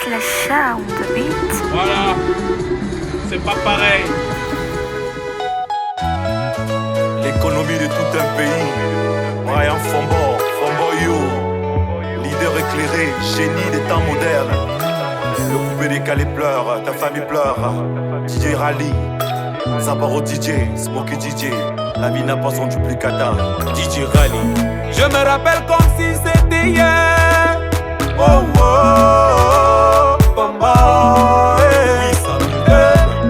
Clasha on the beat. Voilà, c'est pas pareil. L'économie de tout un pays. Brian Fombo, Fombo You. Leader éclairé, génie des temps modernes. Le coupé décalé pleure, ta famille pleure. DJ Rally, Zabaro DJ, Smokey DJ. La vie n'a pas son duplicata. DJ Rally. Je me rappelle comme si c'était hier. Oh oh, Bamba,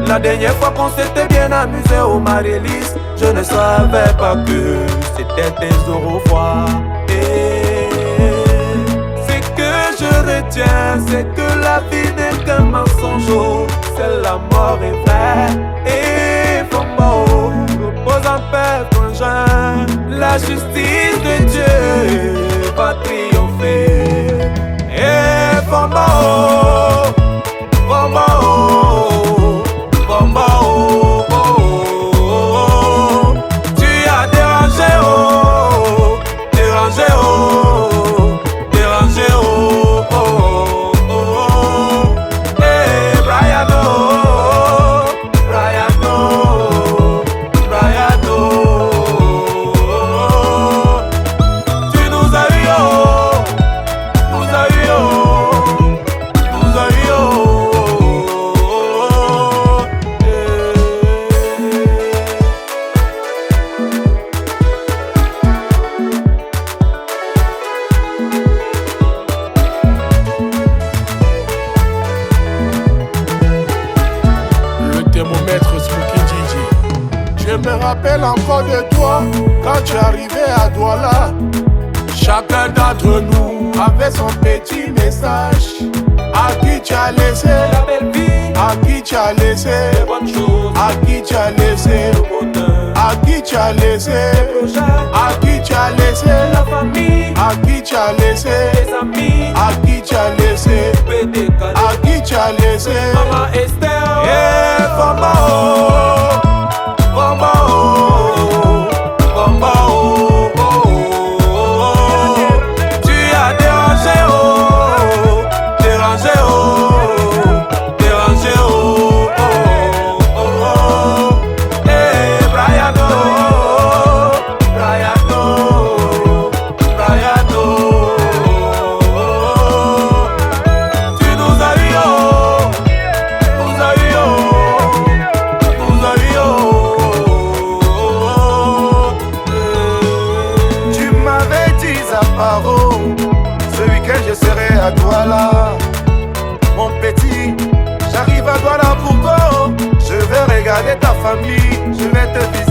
La dernière fois qu'on s'était bien amusé au Marélis, je ne savais pas que c'était des au revoir. Ce que je retiens, c'est que la vie n'est qu'un mensonge. C'est la mort est vraie. Et Bamba, repose en paix, frangin. La justice de Dieu va triompher. Et Bamba, Bamba, Bamba, tu as dérangé, dérangé, dérangé, et Brian, tu nous as eu, nous as eu, nous as eu, Le thermomètre Smokey DJ. Je me rappelle encore de toi quand tu arrivais à Douala. Chacun d'entre nous avait son petit message. À qui tu as laissé la belle vie, à qui tu as laissé les bonnes choses, à qui tu as laissé le bonheur, à qui tu as laissé projet, à qui tu as laissé la famille, à qui tu as laissé les amis, à qui tu as laissé pédé à qui tu as laissé Maman Esther, Eh, Bamba, Bamba, Bamba, tu as dérangé, dérangé, dérangé, eh, Brian, Brian, Brian, tu nous as eu, nous as eu, nous as eu, Tu m'avais dit Zaparo, ce week-end je serai à Douala. Mon petit, j'arrive à Douala pour toi. Je vais regarder ta famille, je vais te visiter.